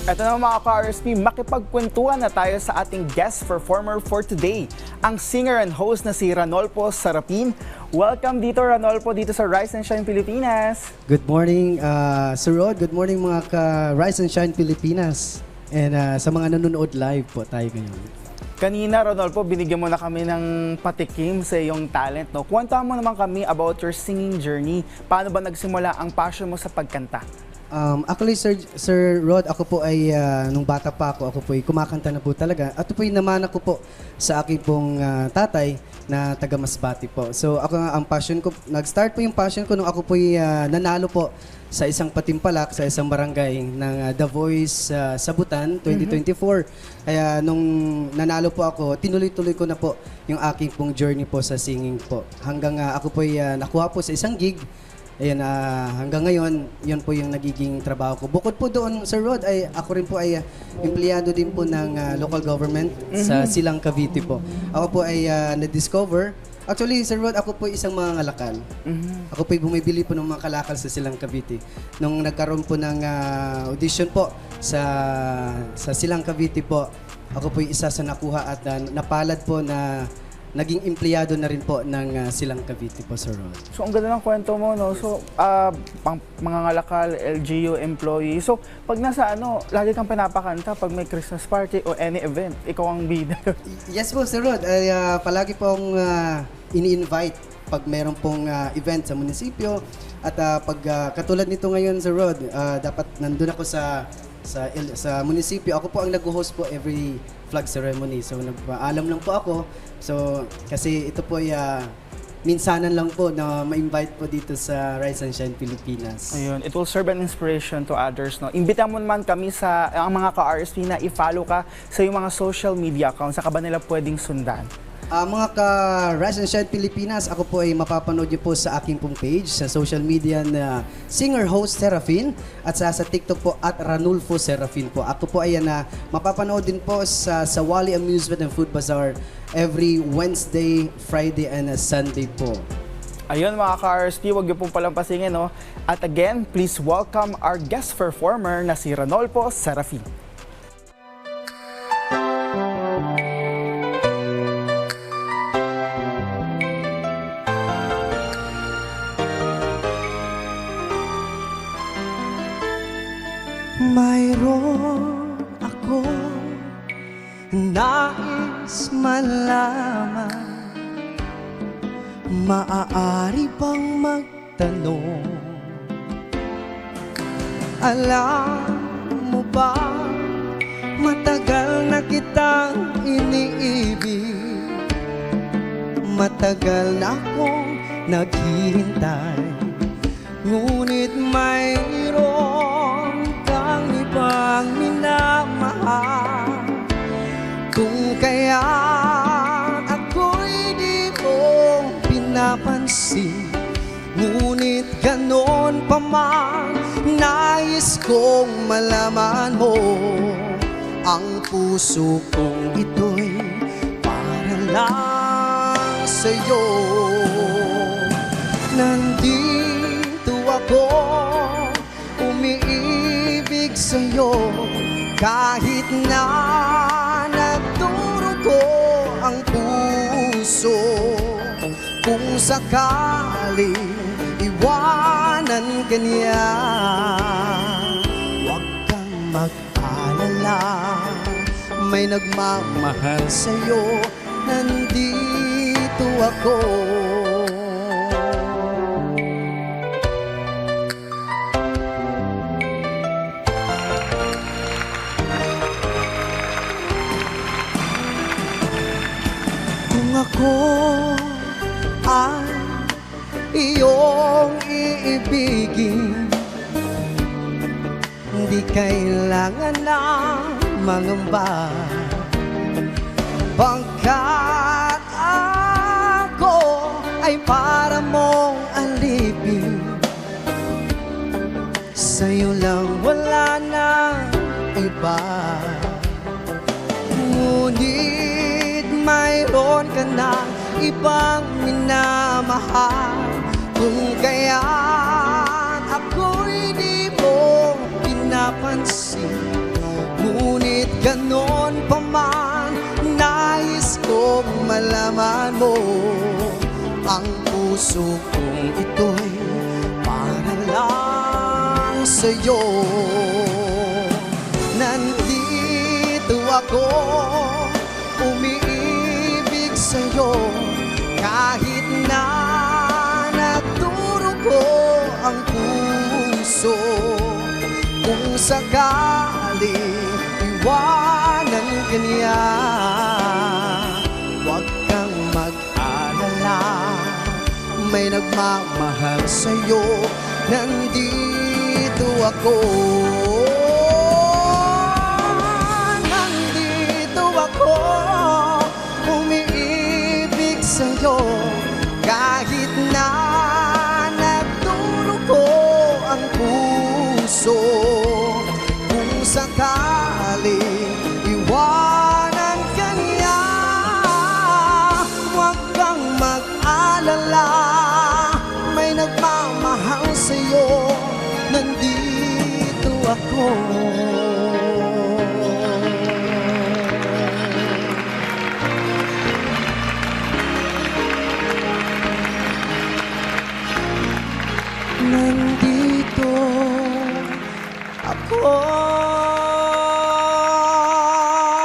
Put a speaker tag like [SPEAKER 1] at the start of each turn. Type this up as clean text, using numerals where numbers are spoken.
[SPEAKER 1] Ito na mga ka-RSP, makipagkwentuhan na tayo sa ating guest performer for today, ang singer and host na si Ranolfo Serafin. Welcome dito Ranolfo, dito sa Rise and Shine Pilipinas.
[SPEAKER 2] Good morning, Sir Rod. Good morning mga ka-Rise and Shine Pilipinas. And sa mga nanonood live po tayo ngayon.
[SPEAKER 1] Kanina, Ranolfo, binigyan mo na kami ng patikim sa iyong talent. No? Kwentahan mo naman kami about your singing journey. Paano ba nagsimula ang passion mo sa pagkanta?
[SPEAKER 2] Actually, Sir Rod, ako po ay, nung bata pa ako po ay kumakanta na po talaga. At ito po ay namana ko po sa aking pong tatay na taga Masbate po. So ako nga, ang passion ko, nag-start po yung passion ko nung ako po ay nanalo po sa isang patimpalak sa isang barangay ng The Voice sa Butan 2024. Kaya nung nanalo po ako, tinuloy-tuloy ko na po yung aking pong journey po sa singing po. Hanggang ako po ay nakuha po sa isang gig. Ayan, hanggang ngayon, yun po yung nagiging trabaho ko. Bukod po doon, Sir Rod, ay ako rin po ay empleyado din po ng local government sa Silang Cavite po. Ako po ay na-discover. Actually, Sir Rod, ako po isang mga ngalakal. Ako po ay bumibili po ng mga kalakal sa Silang Cavite. Nung nagkaroon po ng audition po sa Silang Cavite po, ako po ay isa sa nakuha at napalad po na naging empleyado na rin po ng Silang Cavite po, Sir Rod.
[SPEAKER 1] So, ang ganda ng kwento mo, no? So, mga ngalakal, LGU employee. So, pag nasa lagi kang pinapakanta pag may Christmas party o any event, ikaw ang bida.
[SPEAKER 2] Yes po, Sir Rod. Ay, palagi pong ini-invite pag mayroon pong event sa munisipyo. At pag katulad nito ngayon, Sir Rod, dapat nandun ako sa munisipyo. Ako po ang nag-host po every flag ceremony. So, nagpaalam lang po ako. So, kasi ito po ay minsanan lang po na ma-invite po dito sa Rise and Shine Pilipinas.
[SPEAKER 1] Ayun, it will serve an inspiration to others, no? Imbita mo naman kami sa ang mga ka-RSP na i-follow ka sa iyong mga social media accounts. Saka ba nila pwedeng sundan?
[SPEAKER 2] Mga ka-Rise and Shine Pilipinas, ako po ay mapapanood niyo po sa aking pong page sa social media na singer-host Serafin at sa TikTok po at Ranolfo Serafin po. Ako po ay mapapanood din po sa Wally Amusement and Food Bazaar every Wednesday, Friday, and Sunday po.
[SPEAKER 1] Ayun mga ka-RSP, huwag niyo pong palampasingin, no? At again, please welcome our guest performer na si Ranolfo Serafin.
[SPEAKER 2] Mayroon ako nais malaman, maaari bang magtanong? Alam mo ba, matagal na kitang iniibig, matagal na akong naghihintay, ngunit mayroon kang ibang minamahal. Kung kaya ako'y di mo pinapansin, ngunit ganon pa man, nais kong malaman mo, ang puso kong ito'y para lang sa'yo. Nandito ako, umiibig sa'yo, kahit na nagdurugo ang puso. Kung sakaling iwanan ka niya, huwag kang mag-alala, may nagmamahal sa'yo, nandito ako. Kung ako ay iyong iibigin, hindi kailangan na mangamba, pagkat ako ay para mong alipin. Sa'yo lang, wala na iba. Ngunit mayroon ka na ibang minamahal, kung kaya't ako'y di mo pinapansin, ganon pa man, nais kong malaman mo, ang puso kong ito'y para lang sa'yo. Nandito ako, umiibig sa'yo, kahit na nagdurugo ang puso. Kung sakaling iwanan ka niya, huwag kang mag-alala, may nagmamahal sa'yo, nandito ako. Nandito ako, umiibig sa'yo, kahit na nagdurugo ang puso. Kung sakaling iwanan ka niya, huwag kang mag-alala, may nagmamahal sa'yo, nandito ako. Nandito ako.